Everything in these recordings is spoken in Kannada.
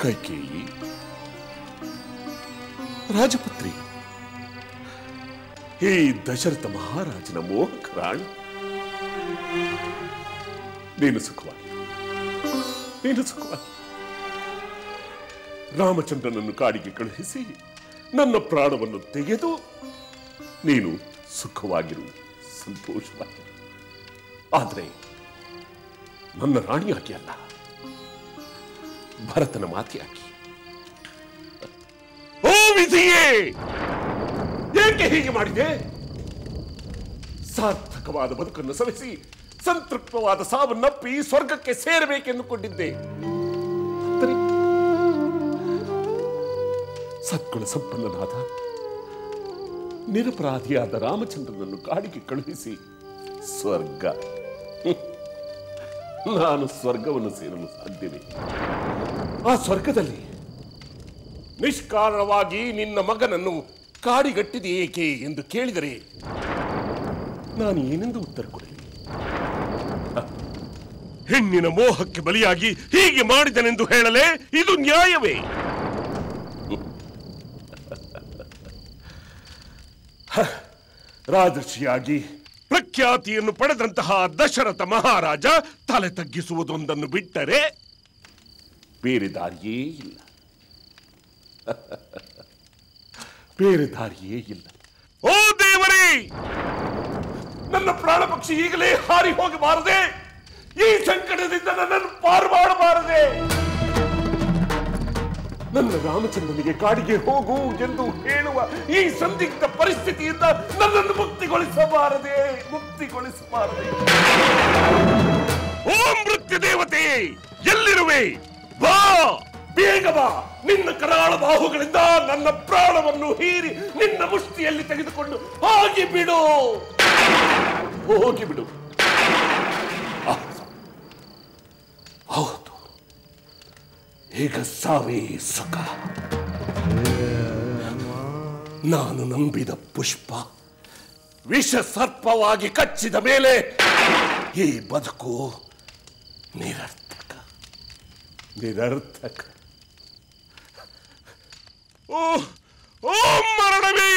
ಕೈಕೇಯಿ ರಾಜಪುತ್ರಿ, ಈ ದಶರಥ ಮಹಾರಾಜನ ಮೋಹಕ ರಾಣಿ, ನೀನು ಸುಖವಾಗಿ, ನೀನು ಸುಖವಾಗಿ. ರಾಮಚಂದ್ರನನ್ನು ಕಾಡಿಗೆ ಕಳುಹಿಸಿ ನನ್ನ ಪ್ರಾಣವನ್ನು ತೆಗೆದು ನೀನು ಸುಖವಾಗಿರು, ಸಂತೋಷವಾಗಿರು. ಆದರೆ ನನ್ನ ರಾಣಿಯಾಗಿ ಅಲ್ಲ, ಭರತನ ಮಾತೆಯಾಗಿ. ಓ ವಿಧಿಯೇ, ಏಕೆ ಹೀಗೆ ಮಾಡಿದೆ? ಸಾರ್ಥಕವಾದ ಬದುಕನ್ನು ಸವಿಸಿ ಸಂತೃಪ್ತವಾದ ಸಾವನ್ನಪ್ಪಿ ಸ್ವರ್ಗಕ್ಕೆ ಸೇರಬೇಕೆಂದುಕೊಂಡಿದ್ದೆ. ಸದ್ಗುಣ ಸಂಪನ್ನನಾದ ನಿರಪರಾಧಿಯಾದ ರಾಮಚಂದ್ರನನ್ನು ಕಾಡಿಗೆ ಕಳುಹಿಸಿ ಸ್ವರ್ಗ, ನಾನು ಸ್ವರ್ಗವನ್ನು ಸೇರಲು ಸಾಧ್ಯವೇ? ಆ ಸ್ವರ್ಗದಲ್ಲಿ ನಿಷ್ಕಾರಣವಾಗಿ ನಿನ್ನ ಮಗನನ್ನು ಕಾಡಿಗಟ್ಟಿದೆ ಏಕೆ ಎಂದು ಕೇಳಿದರೆ ನಾನು ಏನೆಂದು ಉತ್ತರ ಕೊಡಲಿ? ಹೆಣ್ಣಿನ ಮೋಹಕ್ಕೆ ಬಲಿಯಾಗಿ ಹೀಗೆ ಮಾಡಿದನೆಂದು ಹೇಳಲೇ ಇದು ನ್ಯಾಯವೇ? ರಾಜರ್ಷಿಯಾಗಿ ಪ್ರಖ್ಯಾತಿಯನ್ನು ಪಡೆದಂತಹ ದಶರಥ ಮಹಾರಾಜ ತಲೆ ತಗ್ಗಿಸುವುದೊಂದನ್ನು ಬಿಟ್ಟರೆ ಬೇರೆ ದಾರಿಯೇ ಇಲ್ಲ, ಬೇರೆ ದಾರಿಯೇ ಇಲ್ಲ. ಓ ದೇವರೇ, ನನ್ನ ಪ್ರಾಣ ಪಕ್ಷಿ ಈಗಲೇ ಹಾರಿ ಹೋಗಬಾರದೆ, ಈ ಸಂಕಟದಿಂದ ನನ್ನನ್ನು ಪಾರು ಮಾಡಬಾರದೆ. ನನ್ನ ರಾಮಚಂದ್ರನಿಗೆ ಕಾಡಿಗೆ ಹೋಗು ಎಂದು ಹೇಳುವ ಈ ಸಂದಿಗ್ಧ ಪರಿಸ್ಥಿತಿಯಿಂದ ನನ್ನನ್ನು ಮುಕ್ತಿಗೊಳಿಸಬಾರದೆ, ಮುಕ್ತಿಗೊಳಿಸಬಾರದೆ. ಓ ಮೃತ್ಯು ದೇವತೆ, ಎಲ್ಲಿರುವೆ? ಬಾ, ಬೇಗ ಬಾ. ನಿನ್ನ ಕರಾಳ ಬಾಹುಗಳಿಂದ ನನ್ನ ಪ್ರಾಣವನ್ನು ಹೀರಿ ನಿನ್ನ ಮುಷ್ಟಿಯಲ್ಲಿ ತೆಗೆದುಕೊಂಡು ಹೋಗಿ ಬಿಡು, ಹೋಗಿ ಬಿಡು. ಹೌದು, ಈಗ ಸಾವೇ ಸುಖ. ನಾನು ನಂಬಿದ ಪುಷ್ಪ ವಿಷ ಸರ್ಪವಾಗಿ ಕಚ್ಚಿದ ಮೇಲೆ ಈ ಬದುಕು ನಿರರ್ಥಕ, ನಿರರ್ಥಕ. ಓ ಓ ಮರಣವೇ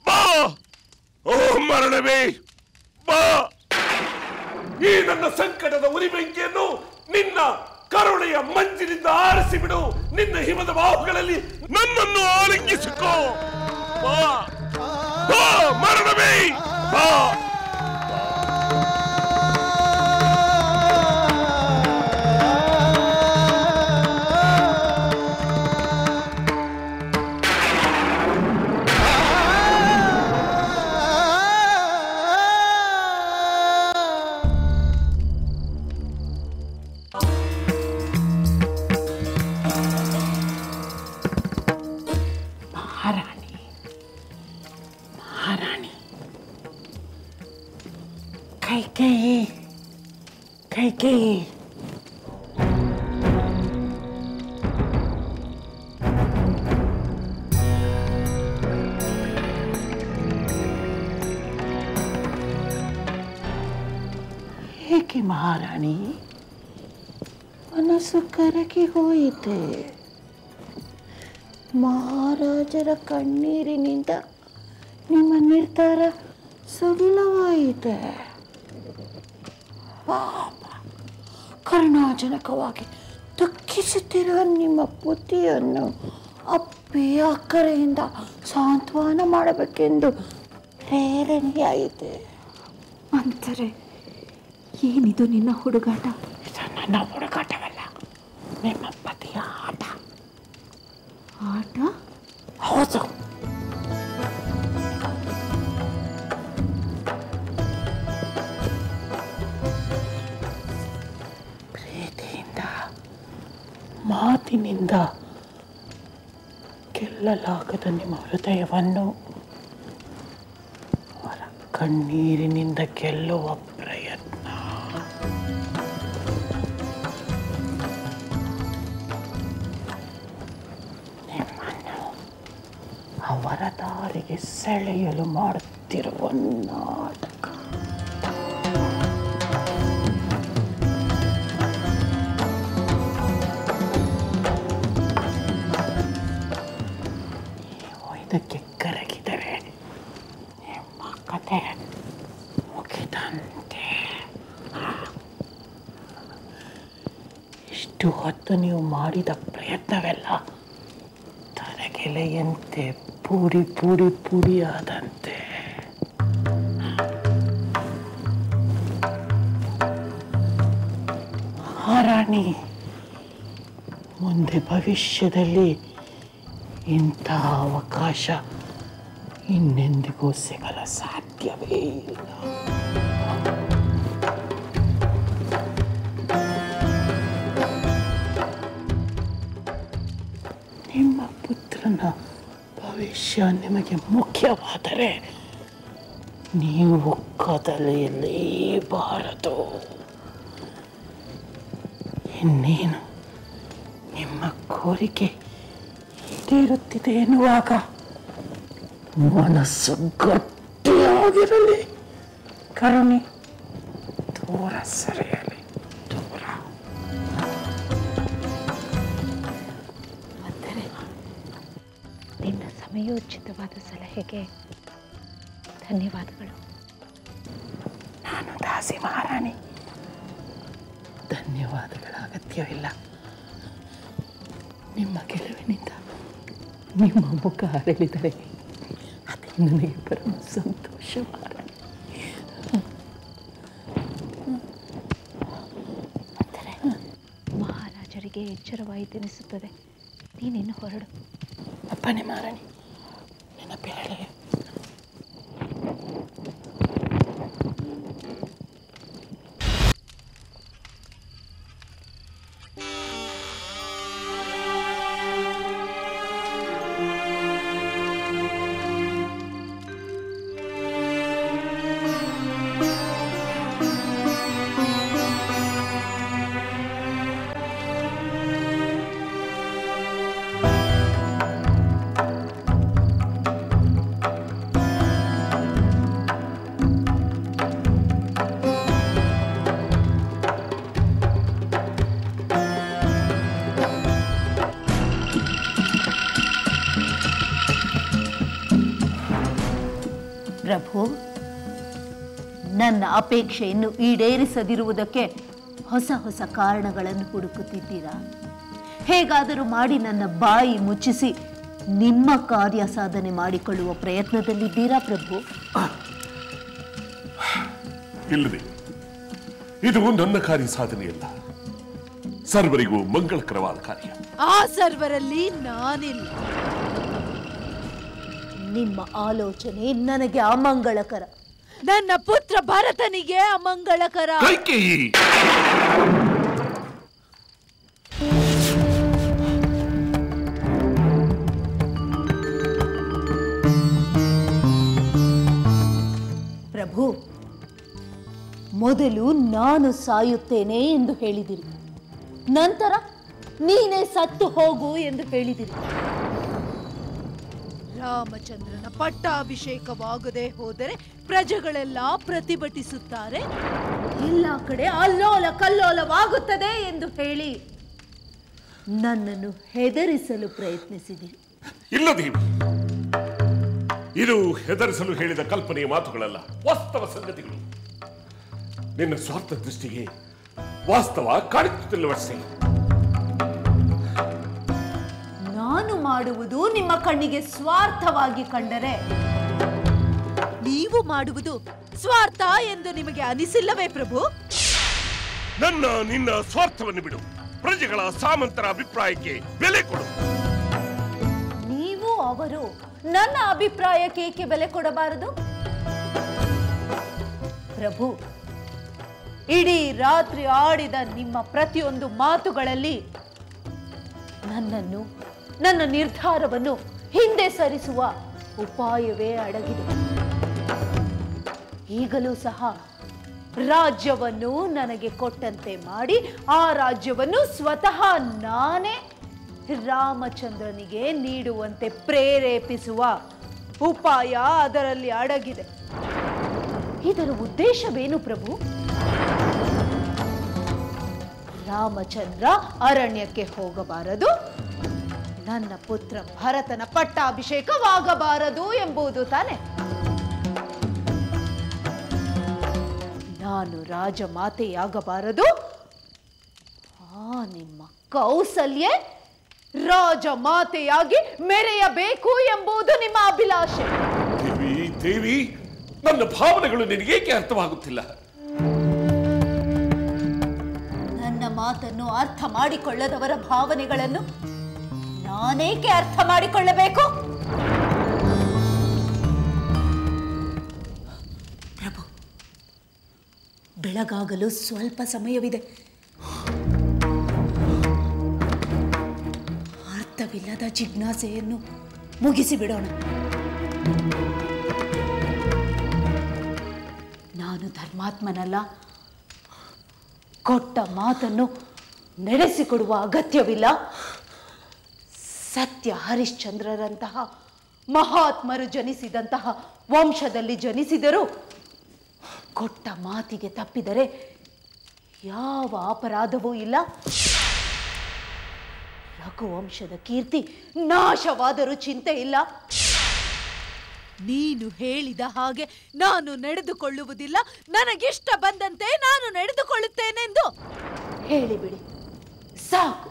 ಬಾ, ಓ ಮರಣವೇ ಬಾ. ಈ ನನ್ನ ಸಂಕಟದ ಉರಿಬೆಂಕಿಯನ್ನು ನಿನ್ನ ಕರುಣೆಯ ಮಂಜಿನಿಂದ ಆರಿಸಿ ಬಿಡು. ನಿನ್ನ ಹಿಮದ ಬಾಹುಗಳಲ್ಲಿ ನನ್ನನ್ನು ಆಲಿಂಗಿಸಿಕೋ. ಬಾ ಬಾ ಮರಣವೇ ಬಾ. ಕೈಕೇಯಿ, ಏಕೆ ಮಹಾರಾಣಿ ಮನಸ್ಸು ಕರಗಿ ಹೋಯಿತೆ? ಮಹಾರಾಜರ ಕಣ್ಣೀರಿನಿಂದ ನಿಮ್ಮ ನಿರ್ಧಾರ ಸಡಿಲವಾಯಿತೆ. ಪಾಪ, ಕರುಣಾಜನಕವಾಗಿ ದುಃಖಿಸುತ್ತಿರುವ ನಿಮ್ಮ ಬುದ್ಧಿಯನ್ನು ಅಪ್ಪಿ ಅಕ್ಕರೆಯಿಂದ ಸಾಂತ್ವನ ಮಾಡಬೇಕೆಂದು ಪ್ರೇರಣೆಯಾಯಿತೆ. ಅಂತಾರೆ ಏನಿದು ನಿನ್ನ ಹುಡುಗಾಟ? ಇದು ನನ್ನ ಹುಡುಗಾಟವಲ್ಲ, ನಿಮ್ಮ ಪತಿಯ ಆಟ. ಆಟ? ಹೌದು. ಪ್ರೀತಿಯಿಂದ, ಮಾತಿನಿಂದ ಗೆಲ್ಲಲಾಗದ ನಿಮ್ಮ ಹೃದಯವನ್ನು ಅವರ ಕಣ್ಣೀರಿನಿಂದ ಗೆಲ್ಲುವ ಪ್ರಯತ್ನ. ನಿಮ್ಮನ್ನು ಅವರ ದಾರಿಗೆ ಸೆಳೆಯಲು ಮಾಡುತ್ತಿರುವ ನಾಟಕ. ಕತೆ ಮುಗಿದಂತೆ. ಇಷ್ಟು ಹೊತ್ತು ನೀವು ಮಾಡಿದ ಪ್ರಯತ್ನವೆಲ್ಲ ತರಗೆಲೆಯಂತೆ ಪೂಡಿ ಪೂಡಿ ಪುಡಿಯಾದಂತೆ. ರಾಣಿ, ಮುಂದೆ ಭವಿಷ್ಯದಲ್ಲಿ ಇಂಥ ಅವಕಾಶ ಇನ್ನೆಂದಿಗೂ ಸಿಗಲು ಸಾಧ್ಯವೇ ಇಲ್ಲ. ನಿಮ್ಮ ಪುತ್ರನ ಭವಿಷ್ಯ ನಿಮಗೆ ಮುಖ್ಯವಾದರೆ ನೀವು ಕದಲೆಯಲೇಬಾರದು. ಇನ್ನೇನು ನಿಮ್ಮ ಕೋರಿಕೆ ಈಡೇರುತ್ತಿದೆ ಎನ್ನುವಾಗ ಮನಸ್ಸು ಗಟ್ಟಿಯಾಗಿರಲಿ, ಕರುಣೆ ದೂರ ಸರಿಯಲಿ, ದೂರ. ಅಂದರೆ ನಿನ್ನ ಸಮಯೋಚಿತವಾದ ಸಲಹೆಗೆ ಧನ್ಯವಾದಗಳು. ನಾನು ದಾಸಿ ಮಹಾರಾಣಿ, ಧನ್ಯವಾದಗಳ ಅಗತ್ಯವಿಲ್ಲ. ನಿಮ್ಮ ಗೆಲುವಿನಿಂದ ನಿಮ್ಮ ಮುಖ ಅರಳಿದರೆ ಅದೇ ನನಗೆ ಪರಮ ಸಂತೋಷ ಮಹಾರಾಣಿ. ಅಂದರೆ ಮಹಾರಾಜರಿಗೆ ಎಚ್ಚರವಾಯಿತೆನಿಸುತ್ತದೆ. ನೀನಿನ್ನು ಹೊರಡು. ಅಪ್ಪನೇ ಮಹಾರಾಣಿ, ನೆನಪಿರಲಿ. ಪ್ರಭು, ನನ್ನ ಅಪೇಕ್ಷೆಯನ್ನು ಈಡೇರಿಸದಿರುವುದಕ್ಕೆ ಹೊಸ ಹೊಸ ಕಾರಣಗಳನ್ನು ಹುಡುಕುತ್ತಿದ್ದೀರಾ? ಹೇಗಾದರೂ ಮಾಡಿ ನನ್ನ ಬಾಯಿ ಮುಚ್ಚಿಸಿ ನಿಮ್ಮ ಕಾರ್ಯ ಸಾಧನೆ ಮಾಡಿಕೊಳ್ಳುವ ಪ್ರಯತ್ನದಲ್ಲಿದ್ದೀರಾ ಪ್ರಭು? ಇಲ್ಲದೆ, ಇದು ನನ್ನ ಕಾರ್ಯ ಸಾಧನೆಯಲ್ಲ, ಸರ್ವರಿಗೂ ಮಂಗಳಕರವಾದ ಕಾರ್ಯ. ಆ ಸರ್ವರಲ್ಲಿ ನಾನಿಲ್ಲ. ನಿಮ್ಮ ಆಲೋಚನೆ ನನಗೆ ಅಮಂಗಳಕರ. ನನ್ನ ಪುತ್ರ ಭರತನಿಗೆ ಅಮಂಗಳಕರ. ಕೈಕೇಯಿ, ಪ್ರಭು, ಮೊದಲು ನಾನು ಸಾಯುತ್ತೇನೆ ಎಂದು ಹೇಳಿದಿರಿ, ನಂತರ ನೀನೇ ಸತ್ತು ಹೋಗು ಎಂದು ಹೇಳಿದಿರಿ. ರಾಮಚಂದ್ರನ ಪಟ್ಟಾಭಿಷೇಕವಾಗದೆ ಹೋದರೆ ಪ್ರಜೆಗಳೆಲ್ಲ ಪ್ರತಿಭಟಿಸುತ್ತಾರೆ, ಎಲ್ಲ ಕಡೆ ಅಲ್ಲೋಲ ಕಲ್ಲೋಲವಾಗುತ್ತದೆ ಎಂದು ಹೇಳಿ ನನ್ನನ್ನು ಹೆದರಿಸಲು ಪ್ರಯತ್ನಿಸಿದಿರಿ. ಇಲ್ಲ ದೇವಿ, ಇದು ಹೆದರಿಸಲು ಹೇಳಿದ ಕಲ್ಪನೆಯ ಮಾತುಗಳಲ್ಲ, ವಾಸ್ತವ ಸಂಗತಿಗಳು. ನಿನ್ನ ಸ್ವಾರ್ಥ ದೃಷ್ಟಿಗೆ ವಾಸ್ತವ ಕಾಣಿಸುತ್ತಿಲ್ಲವಷ್ಟೇ. ನಾನು ಮಾಡುವುದು ನಿಮ್ಮ ಕಣ್ಣಿಗೆ ಸ್ವಾರ್ಥವಾಗಿ ಕಂಡರೆ ನೀವು ಮಾಡುವುದು ಸ್ವಾರ್ಥ ಎಂದು ನಿಮಗೆ ಅನಿಸಿಲ್ಲವೇ ಪ್ರಭು? ನಿನ್ನ ಸ್ವಾರ್ಥವನ್ನು ಬಿಡು, ಪ್ರಜೆಗಳ ಸಾಮಂತರ ಅಭಿಪ್ರಾಯಕ್ಕೆ ಬೆಲೆ ಕೊಡು. ನೀವು ಅವರು ನನ್ನ ಅಭಿಪ್ರಾಯಕ್ಕೆ ಏಕೆ ಬೆಲೆ ಕೊಡಬಾರದು? ಪ್ರಭು, ಇಡೀ ರಾತ್ರಿ ಆಡಿದ ನಿಮ್ಮ ಪ್ರತಿಯೊಂದು ಮಾತುಗಳಲ್ಲಿ ನನ್ನ ನಿರ್ಧಾರವನ್ನು ಹಿಂದೆ ಸರಿಸುವ ಉಪಾಯವೇ ಅಡಗಿದೆ. ಈಗಲೂ ಸಹ ರಾಜ್ಯವನ್ನು ನನಗೆ ಕೊಟ್ಟಂತೆ ಮಾಡಿ ಆ ರಾಜ್ಯವನ್ನು ಸ್ವತಃ ನಾನೇ ರಾಮಚಂದ್ರನಿಗೆ ನೀಡುವಂತೆ ಪ್ರೇರೇಪಿಸುವ ಉಪಾಯ ಅದರಲ್ಲಿ ಅಡಗಿದೆ. ಇದರ ಉದ್ದೇಶವೇನು ಪ್ರಭು? ರಾಮಚಂದ್ರ ಅರಣ್ಯಕ್ಕೆ ಹೋಗಬಾರದು, ನನ್ನ ಪುತ್ರ ಭರತನ ಪಟ್ಟಾಭಿಷೇಕವಾಗಬಾರದು ಎಂಬುದು ತಾನೆ. ನಾನು ರಾಜಮಾತೆಯಾಗಬಾರದು, ನಿಮ್ಮ ಕೌಸಲ್ಯೆ ರಾಜಮಾತೆಯಾಗಿ ಮೆರೆಯಬೇಕು ಎಂಬುದು ನಿಮ್ಮ ಅಭಿಲಾಷೆ. ದೇವಿ ದೇವಿ, ನನ್ನ ಭಾವನೆಗಳು ನಿನಗೇಕೆ ಅರ್ಥವಾಗುತ್ತಿಲ್ಲ? ನನ್ನ ಮಾತನ್ನು ಅರ್ಥ ಮಾಡಿಕೊಳ್ಳದವರ ಭಾವನೆಗಳನ್ನು ನಾನೇಕೆ ಅರ್ಥ ಮಾಡಿಕೊಳ್ಳಬೇಕು? ಪ್ರಭು, ಬೆಳಗಾಗಲು ಸ್ವಲ್ಪ ಸಮಯವಿದೆ. ಅರ್ಥವಿಲ್ಲದ ಜಿಜ್ಞಾಸೆಯನ್ನು ಮುಗಿಸಿಬಿಡೋಣ. ನಾನು ಧರ್ಮಾತ್ಮನಲ್ಲ. ಕೊಟ್ಟ ಮಾತನ್ನು ನಡೆಸಿಕೊಡುವ ಅಗತ್ಯವಿಲ್ಲ. ಸತ್ಯ ಹರಿಶ್ಚಂದ್ರರಂತಹ ಮಹಾತ್ಮರು ಜನಿಸಿದಂತಹ ವಂಶದಲ್ಲಿ ಜನಿಸಿದರೂ ಕೊಟ್ಟ ಮಾತಿಗೆ ತಪ್ಪಿದರೆ ಯಾವ ಅಪರಾಧವೂ ಇಲ್ಲ. ರಘುವಂಶದ ಕೀರ್ತಿ ನಾಶವಾದರೂ ಚಿಂತೆ ಇಲ್ಲ. ನೀನು ಹೇಳಿದ ಹಾಗೆ ನಾನು ನಡೆದುಕೊಳ್ಳುವುದಿಲ್ಲ. ನನಗಿಷ್ಟ ಬಂದಂತೆ ನಾನು ನಡೆದುಕೊಳ್ಳುತ್ತೇನೆಂದು ಹೇಳಿಬಿಡಿ, ಸಾಕು.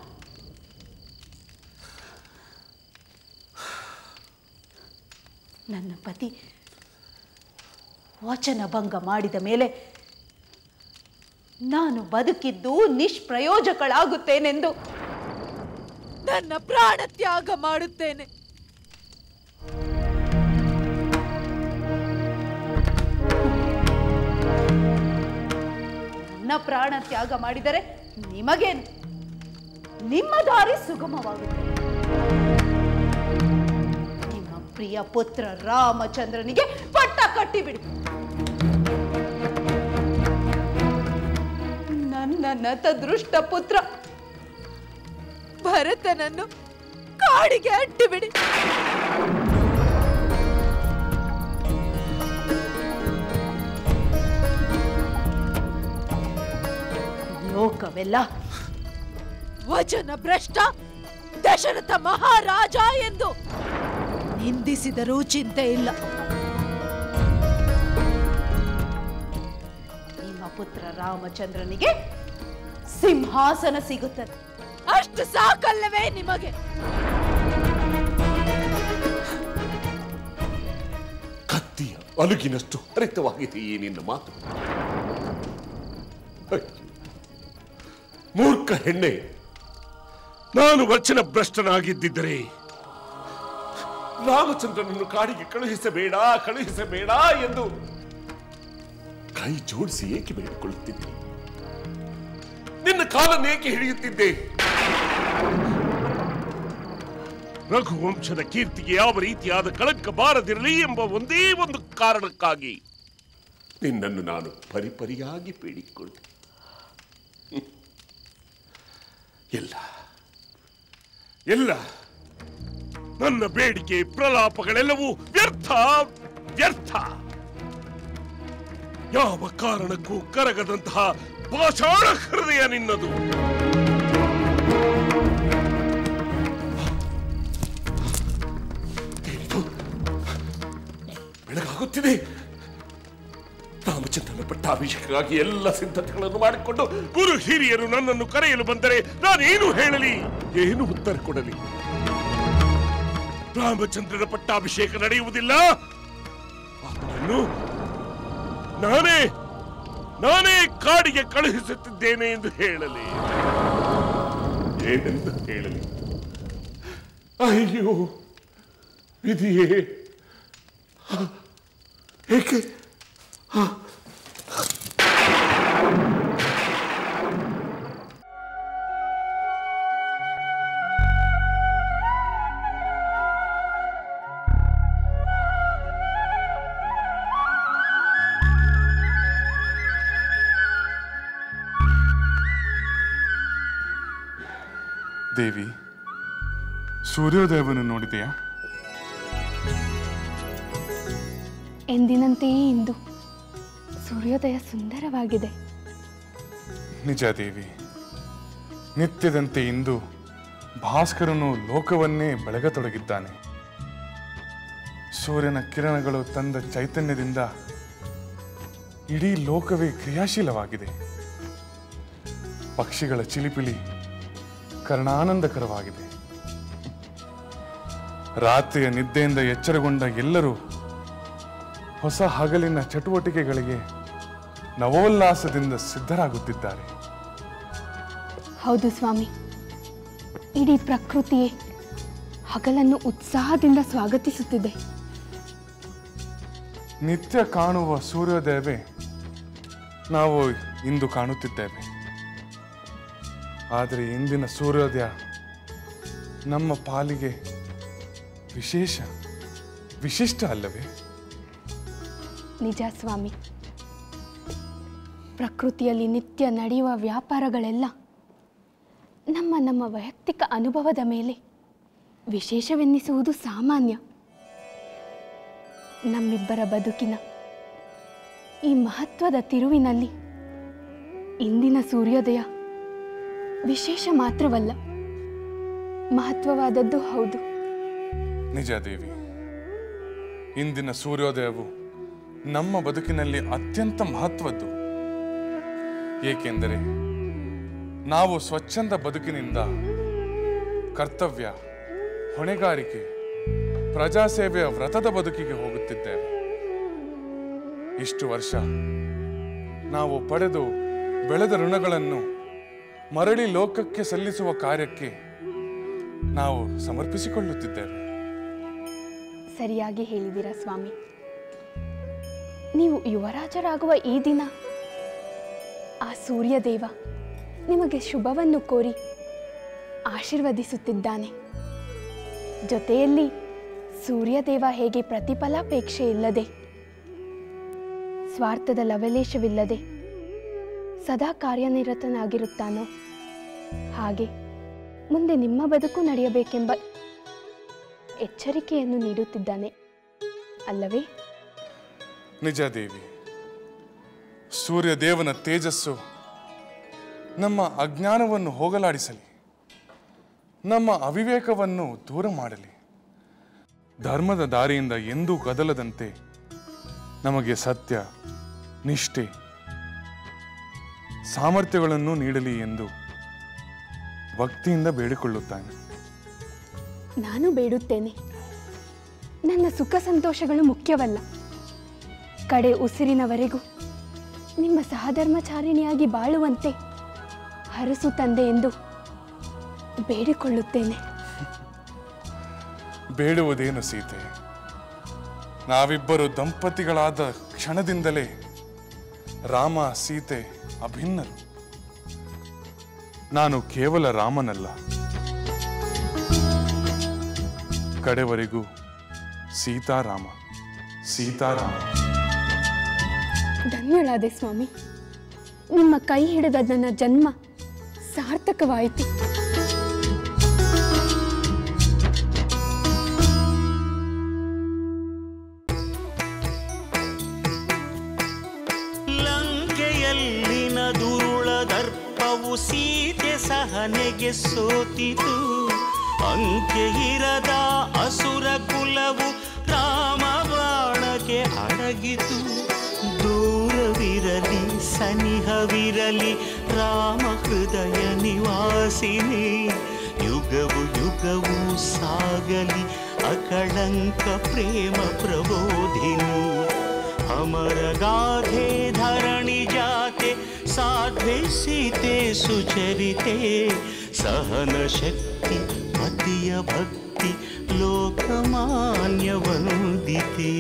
ನನ್ನ ಪತಿ ವಚನಭಂಗ ಮಾಡಿದ ಮೇಲೆ ನಾನು ಬದುಕಿದ್ದು ನಿಷ್ಪ್ರಯೋಜಕಳಾಗುತ್ತೇನೆಂದು ನನ್ನ ಪ್ರಾಣ ತ್ಯಾಗ ಮಾಡುತ್ತೇನೆ. ನನ್ನ ಪ್ರಾಣ ತ್ಯಾಗ ಮಾಡಿದರೆ ನಿಮಗೇನು? ನಿಮ್ಮ ದಾರಿ ಸುಗಮವಾಗುತ್ತದೆ. ನಿಮ್ಮ ಪ್ರಿಯ ಪುತ್ರ ರಾಮಚಂದ್ರನಿಗೆ ಪಟ್ಟ ಕಟ್ಟಿಬಿಡಿ. ನನ್ನ ನತದೃಷ್ಟ ಪುತ್ರ ಭರತನನ್ನು ಕಾಡಿಗೆ ಅಟ್ಟಿಬಿಡಿ. ಲೋಕವೆಲ್ಲ ವಚನ ಭ್ರಷ್ಟ ದಶರಥ ಮಹಾರಾಜ ಎಂದು ನಿಂದಿಸಿದರೂ ಚಿಂತೆ ಇಲ್ಲ. ನಿಮ್ಮ ಪುತ್ರ ರಾಮಚಂದ್ರನಿಗೆ ಸಿಂಹಾಸನ ಸಿಗುತ್ತದೆ. ಅಷ್ಟು ಸಾಕಲ್ಲವೇ ನಿಮಗೆ? ಕತ್ತಿಯ ಅಲುಗಿನಷ್ಟು ಹರಿತವಾಗಿದೆಯೇ ನಿನ್ನ ಮಾತು? ಮೂರ್ಖ ಹೆಣ್ಣೆ, ನಾನು ವಚನ ಭ್ರಷ್ಟನಾಗಿದ್ದರೆ ರಾಮಚಂದ್ರನನ್ನು ಕಾಡಿಗೆ ಕಳುಹಿಸಬೇಡ ಕಳುಹಿಸಬೇಡ ಎಂದು ಕೈ ಜೋಡಿಸಿ ಏಕೆ ಬೇಡಿಕೊಳ್ಳುತ್ತಿದ್ದೆ? ನಿನ್ನ ಕಾಲನ್ನು ಏಕೆ ಹಿಡಿಯುತ್ತಿದ್ದೆ? ರಘುವಂಶದ ಕೀರ್ತಿಗೆ ಯಾವ ರೀತಿಯಾದ ಕಳಂಕ ಬಾರದಿರಲಿ ಎಂಬ ಒಂದೇ ಒಂದು ಕಾರಣಕ್ಕಾಗಿ ನಿನ್ನನ್ನು ನಾನು ಪರಿಪರಿಯಾಗಿ ಬೇಡಿಕೊಂಡೆ. ಎಲ್ಲ ಎಲ್ಲ ನನ್ನ ಬೇಡಿಕೆ ಪ್ರಲಾಪಗಳೆಲ್ಲವೂ ವ್ಯರ್ಥ ವ್ಯರ್ಥ. ಯಾವ ಕಾರಣಕ್ಕೂ ಕರಗದಂತಹ ಪಾಷಾಣ ಹೃದಯ ನಿನ್ನದು. ಬೆಳಗಾಗುತ್ತಿದೆ. ರಾಮಚಂದ್ರನ ಪಟ್ಟಾಭಿಷೇಕಕ್ಕಾಗಿ ಎಲ್ಲ ಸಿದ್ಧತೆಗಳನ್ನು ಮಾಡಿಕೊಂಡು ಗುರು ಹಿರಿಯರು ನನ್ನನ್ನು ಕರೆಯಲು ಬಂದರೆ ನಾನೇನು ಹೇಳಲಿ? ಏನು ಉತ್ತರ ಕೊಡಲಿ? ರಾಮಚಂದ್ರನ ಪಟ್ಟಾಭಿಷೇಕ ನಡೆಯುವುದಿಲ್ಲ, ಅದನ್ನು ನಾನೇ ಕಾಡಿಗೆ ಕಳುಹಿಸುತ್ತಿದ್ದೇನೆ ಎಂದು ಹೇಳಲಿ? ಏನೆಂದು ಹೇಳಲಿ? ಅಯ್ಯೋ ವಿಧಿಯೇ, ಏಕೆ ದೇವಿ, ಸೂರ್ಯೋದಯವನ್ನು ನೋಡಿದೆಯಾ? ಎಂದಿನಂತೆಯೇ ಇಂದು ಸೂರ್ಯೋದಯ ಸುಂದರವಾಗಿದೆ. ನಿಜ ದೇವಿ, ನಿತ್ಯದಂತೆ ಇಂದು ಭಾಸ್ಕರನು ಲೋಕವನ್ನೇ ಬೆಳಗತೊಡಗಿದ್ದಾನೆ. ಸೂರ್ಯನ ಕಿರಣಗಳು ತಂದ ಚೈತನ್ಯದಿಂದ ಇಡೀ ಲೋಕವೇ ಕ್ರಿಯಾಶೀಲವಾಗಿದೆ. ಪಕ್ಷಿಗಳ ಚಿಲಿಪಿಲಿ ಕರ್ಣಾನಂದಕರವಾಗಿದೆ. ರಾತ್ರಿಯ ನಿದ್ದೆಯಿಂದ ಎಚ್ಚರಗೊಂಡ ಎಲ್ಲರೂ ಹೊಸ ಹಗಲಿನ ಚಟುವಟಿಕೆಗಳಿಗೆ ನವೋಲ್ಲಾಸದಿಂದ ಸಿದ್ಧರಾಗುತ್ತಿದ್ದಾರೆ. ಹೌದು ಸ್ವಾಮಿ, ಇಡೀ ಪ್ರಕೃತಿಯೇ ಹಗಲನ್ನು ಉತ್ಸಾಹದಿಂದ ಸ್ವಾಗತಿಸುತ್ತಿದೆ. ನಿತ್ಯ ಕಾಣುವ ಸೂರ್ಯೋದಯವೇ ನಾವು ಇಂದು ಕಾಣುತ್ತಿದ್ದೇವೆ. ಆದರೆ ಇಂದಿನ ಸೂರ್ಯೋದಯ ನಮ್ಮ ಪಾಲಿಗೆ ವಿಶಿಷ್ಟ ಅಲ್ಲವೇ? ನಿಜ ಸ್ವಾಮಿ, ಪ್ರಕೃತಿಯಲ್ಲಿ ನಿತ್ಯ ನಡೆಯುವ ವ್ಯಾಪಾರಗಳೆಲ್ಲ ನಮ್ಮ ವೈಯಕ್ತಿಕ ಅನುಭವದ ಮೇಲೆ ವಿಶೇಷವೆನ್ನಿಸುವುದು ಸಾಮಾನ್ಯ. ನಮ್ಮಿಬ್ಬರ ಬದುಕಿನ ಈ ಮಹತ್ವದ ತಿರುವಿನಲ್ಲಿ ಇಂದಿನ ಸೂರ್ಯೋದಯ ವಿಶೇಷ ಮಾತ್ರವಲ್ಲ, ಮಹತ್ವವಾದದ್ದು ಹೌದು. ನಿಜ ದೇವಿ, ಇಂದಿನ ಸೂರ್ಯೋದಯವು ನಮ್ಮ ಬದುಕಿನಲ್ಲಿ ಅತ್ಯಂತ ಮಹತ್ವದ್ದು. ಏಕೆಂದರೆ ನಾವು ಸ್ವಚ್ಛಂದ ಬದುಕಿನಿಂದ ಕರ್ತವ್ಯ, ಹೊಣೆಗಾರಿಕೆ, ಪ್ರಜಾಸೇವೆಯ ವ್ರತದ ಬದುಕಿಗೆ ಹೋಗುತ್ತಿದ್ದೇವೆ. ಇಷ್ಟು ವರ್ಷ ನಾವು ಪಡೆದು ಬೆಳೆದ ಋಣಗಳನ್ನು ಮರಳಿ ಲೋಕಕ್ಕೆ ಸಲ್ಲಿಸುವ ಕಾರ್ಯಕ್ಕೆ ನಾವು ಸಮರ್ಪಿಸಿಕೊಳ್ಳುತ್ತಿದ್ದೇವೆ. ಸರಿಯಾಗಿ ಹೇಳಿದಿರ ಸ್ವಾಮಿ. ನೀವು ಯುವರಾಜರಾಗುವ ಈ ದಿನ ಆ ಸೂರ್ಯದೇವ ನಿಮಗೆ ಶುಭವನ್ನು ಕೋರಿ ಆಶೀರ್ವದಿಸುತ್ತಿದ್ದಾನೆ. ಜೊತೆಯಲ್ಲಿ ಸೂರ್ಯದೇವ ಹೇಗೆ ಪ್ರತಿಫಲಾಪೇಕ್ಷೆ ಇಲ್ಲದೆ, ಸ್ವಾರ್ಥದ ಲವಲೇಶವಿಲ್ಲದೆ ಸದಾ ಕಾರ್ಯನಿರತನಾಗಿರುತ್ತಾನೋ ಹಾಗೆ ಮುಂದೆ ನಿಮ್ಮ ಬದುಕು ನಡೆಯಬೇಕೆಂಬ ಎಚ್ಚರಿಕೆಯನ್ನು ನೀಡುತ್ತಿದ್ದಾನೆ ಅಲ್ಲವೇ? ನಿಜ ದೇವಿ, ಸೂರ್ಯದೇವನ ತೇಜಸ್ಸು ನಮ್ಮ ಅಜ್ಞಾನವನ್ನು ಹೋಗಲಾಡಿಸಲಿ, ನಮ್ಮ ಅವಿವೇಕವನ್ನು ದೂರ ಮಾಡಲಿ, ಧರ್ಮದ ದಾರಿಯಿಂದ ಎಂದೂ ಕದಲದಂತೆ ನಮಗೆ ಸತ್ಯ, ನಿಷ್ಠೆ, ಸಾಮರ್ಥ್ಯಗಳನ್ನು ನೀಡಲಿ ಎಂದು ಭಕ್ತಿಯಿಂದ ಬೇಡಿಕೊಳ್ಳುತ್ತಾನೆ. ನಾನು ಬೇಡುತ್ತೇನೆ. ನನ್ನ ಸುಖ ಸಂತೋಷಗಳು ಮುಖ್ಯವಲ್ಲ, ಕಡೆ ಉಸಿರಿನವರೆಗೂ ನಿಮ್ಮ ಸಹಧರ್ಮಚಾರಿಣಿಯಾಗಿ ಬಾಳುವಂತೆ ಹರಸು ತಂದೆ ಎಂದು ಬೇಡಿಕೊಳ್ಳುತ್ತೇನೆ. ಬೇಡುವುದೇನು ಸೀತೆ, ನಾವಿಬ್ಬರು ದಂಪತಿಗಳಾದ ಕ್ಷಣದಿಂದಲೇ ರಾಮ ಸೀತೆ ಅಭಿನ್ನರು. ನಾನು ಕೇವಲ ರಾಮನಲ್ಲ, ಕಡೆವರೆಗೂ ಸೀತಾರಾಮ. ಧನ್ಯಳಾದೆ ಸ್ವಾಮಿ. ನಿಮ್ಮ ಕೈ ಹಿಡಿದ ನನ್ನ ಜನ್ಮ ಸಾರ್ಥಕವಾಯಿತು. ಲಂಕೆಯಲ್ಲಿನ ದುರುಳ ದರ್ಪವು ಸೀತೆ ಸಹನೆಗೆ ಸೋತಿತು. ಅಂಕೆ ಇರದ ಅಸುರ ಕುಲವು ರಾಮ ಬಾಣಕ್ಕೆ ಅಡಗಿತು. ದೂರವಿರಲಿ ಸನಿಹವಿರಲಿ ರಾಮ ಹೃದಯ ನಿವಾಸಿನಿ. ಯುಗವು ಯುಗವು ಸಾಗಲಿ ಅಕಳಂಕ ಪ್ರೇಮ ಪ್ರಬೋಧಿನಿ. ಅಮರ ಗಾಧೆ ಧರಣಿ ಜಾತೆ ಸಾಧ್ವೆ ಸೀತೆ ಸುಚರಿತೆ. ಸಹನ ಶಕ್ತಿ ಪತಿಯ ಭಕ್ತಿ ಲೋಕಮಾನ್ಯ ವಂದಿತೆ.